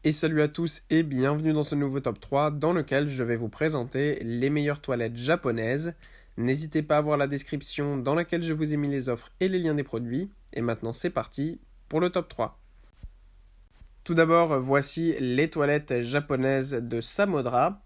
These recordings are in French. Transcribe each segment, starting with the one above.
Et salut à tous et bienvenue dans ce nouveau top 3 dans lequel je vais vous présenter les meilleures toilettes japonaises. N'hésitez pas à voir la description dans laquelle je vous ai mis les offres et les liens des produits. Et maintenant c'est parti pour le top 3. Tout d'abord, voici les toilettes japonaises de Samodra.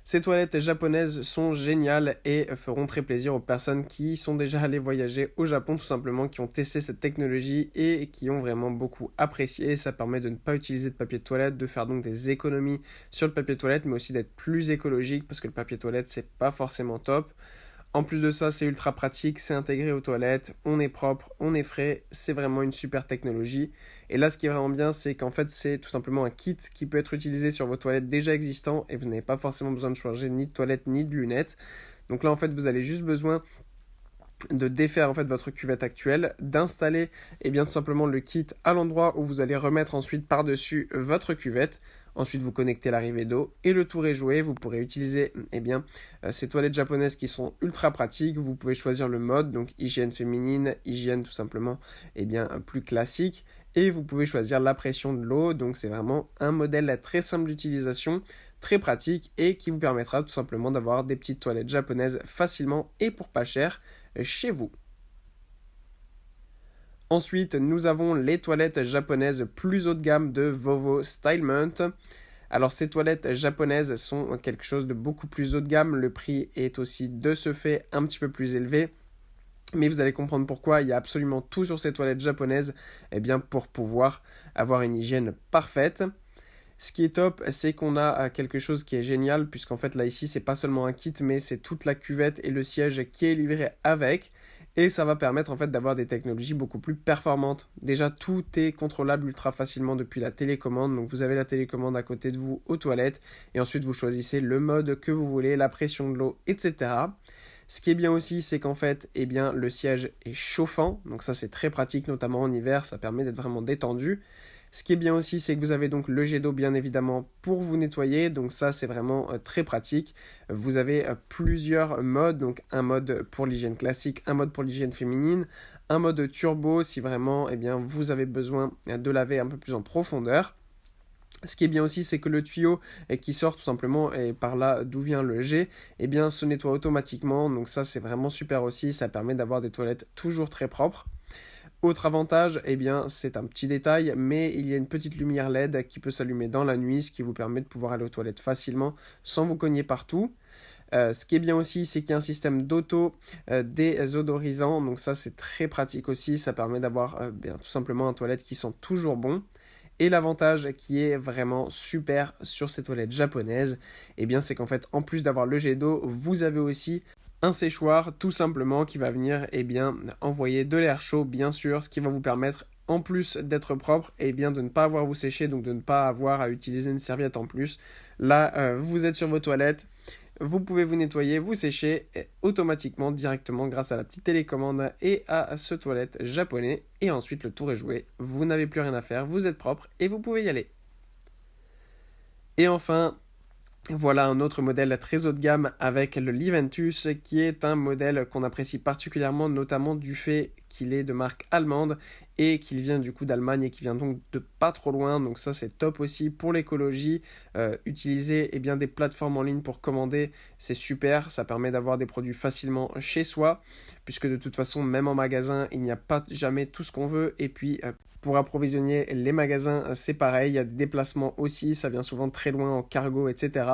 Ces toilettes japonaises sont géniales et feront très plaisir aux personnes qui sont déjà allées voyager au Japon tout simplement, qui ont testé cette technologie et qui ont vraiment beaucoup apprécié. Ça permet de ne pas utiliser de papier de toilette, de faire donc des économies sur le papier de toilette, mais aussi d'être plus écologique parce que le papier de toilette c'est pas forcément top. En plus de ça, c'est ultra pratique, c'est intégré aux toilettes, on est propre, on est frais, c'est vraiment une super technologie. Et là, ce qui est vraiment bien, c'est qu'en fait, c'est tout simplement un kit qui peut être utilisé sur vos toilettes déjà existants et vous n'avez pas forcément besoin de changer ni de toilette ni de lunettes. Donc là, en fait, vous avez juste besoin de défaire en fait votre cuvette actuelle, d'installer tout simplement le kit à l'endroit où vous allez remettre ensuite par-dessus votre cuvette. Ensuite, vous connectez l'arrivée d'eau et le tour est joué. Vous pourrez utiliser ces toilettes japonaises qui sont ultra pratiques. Vous pouvez choisir le mode, donc hygiène féminine, hygiène tout simplement plus classique. Et vous pouvez choisir la pression de l'eau. Donc c'est vraiment un modèle très simple d'utilisation, très pratique et qui vous permettra tout simplement d'avoir des petites toilettes japonaises facilement et pour pas cher chez vous. Ensuite, nous avons les toilettes japonaises plus haut de gamme de Vovo Stylement. Alors ces toilettes japonaises sont quelque chose de beaucoup plus haut de gamme, le prix est aussi de ce fait un petit peu plus élevé. Mais vous allez comprendre pourquoi, il y a absolument tout sur ces toilettes japonaises pour pouvoir avoir une hygiène parfaite. Ce qui est top, c'est qu'on a quelque chose qui est génial, puisqu'en fait là ici, c'est pas seulement un kit, mais c'est toute la cuvette et le siège qui est livré avec. Et ça va permettre en fait d'avoir des technologies beaucoup plus performantes. Déjà, tout est contrôlable ultra facilement depuis la télécommande. Donc vous avez la télécommande à côté de vous aux toilettes. Et ensuite, vous choisissez le mode que vous voulez, la pression de l'eau, etc. Ce qui est bien aussi, c'est qu'en fait, le siège est chauffant. Donc ça, c'est très pratique, notamment en hiver. Ça permet d'être vraiment détendu. Ce qui est bien aussi, c'est que vous avez donc le jet d'eau bien évidemment pour vous nettoyer, donc ça c'est vraiment très pratique. Vous avez plusieurs modes, donc un mode pour l'hygiène classique, un mode pour l'hygiène féminine, un mode turbo si vraiment vous avez besoin de laver un peu plus en profondeur. Ce qui est bien aussi, c'est que le tuyau qui sort tout simplement et par là d'où vient le jet, se nettoie automatiquement, donc ça c'est vraiment super aussi, ça permet d'avoir des toilettes toujours très propres. Autre avantage, c'est un petit détail, mais il y a une petite lumière LED qui peut s'allumer dans la nuit, ce qui vous permet de pouvoir aller aux toilettes facilement sans vous cogner partout. Ce qui est bien aussi, c'est qu'il y a un système désodorisant, donc ça c'est très pratique aussi, ça permet d'avoir tout simplement un toilette qui sent toujours bon. Et l'avantage qui est vraiment super sur ces toilettes japonaises, c'est qu'en fait, en plus d'avoir le jet d'eau, vous avez aussi un séchoir tout simplement qui va venir envoyer de l'air chaud bien sûr, ce qui va vous permettre en plus d'être propre de ne pas avoir à vous sécher, donc de ne pas avoir à utiliser une serviette en plus. Là, vous êtes sur vos toilettes, vous pouvez vous nettoyer, vous sécher automatiquement directement grâce à la petite télécommande et à ce toilette japonais. Et ensuite le tour est joué, vous n'avez plus rien à faire, vous êtes propre et vous pouvez y aller. Et enfin, voilà un autre modèle très haut de gamme avec le Liventus qui est un modèle qu'on apprécie particulièrement notamment du fait qu'il est de marque allemande et qu'il vient du coup d'Allemagne et qui vient donc de pas trop loin, donc ça c'est top aussi pour l'écologie. Utiliser des plateformes en ligne pour commander, c'est super, ça permet d'avoir des produits facilement chez soi puisque de toute façon même en magasin il n'y a pas jamais tout ce qu'on veut et puis pour approvisionner les magasins, c'est pareil, il y a des déplacements aussi, ça vient souvent très loin en cargo, etc.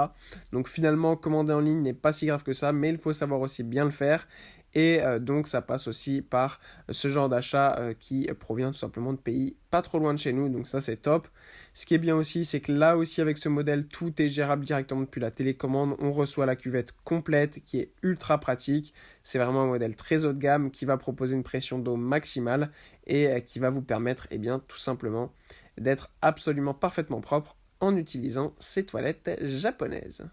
Donc finalement, commander en ligne n'est pas si grave que ça, mais il faut savoir aussi bien le faire. Et donc ça passe aussi par ce genre d'achat qui provient tout simplement de pays pas trop loin de chez nous, donc ça c'est top. Ce qui est bien aussi, c'est que là aussi avec ce modèle, tout est gérable directement depuis la télécommande, on reçoit la cuvette complète qui est ultra pratique. C'est vraiment un modèle très haut de gamme qui va proposer une pression d'eau maximale et qui va vous permettre tout simplement d'être absolument parfaitement propre en utilisant ces toilettes japonaises.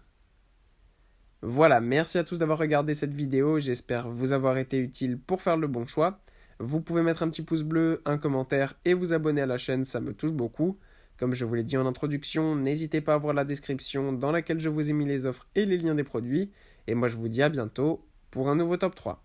Voilà, merci à tous d'avoir regardé cette vidéo, j'espère vous avoir été utile pour faire le bon choix. Vous pouvez mettre un petit pouce bleu, un commentaire et vous abonner à la chaîne, ça me touche beaucoup. Comme je vous l'ai dit en introduction, n'hésitez pas à voir la description dans laquelle je vous ai mis les offres et les liens des produits. Et moi je vous dis à bientôt pour un nouveau top 3.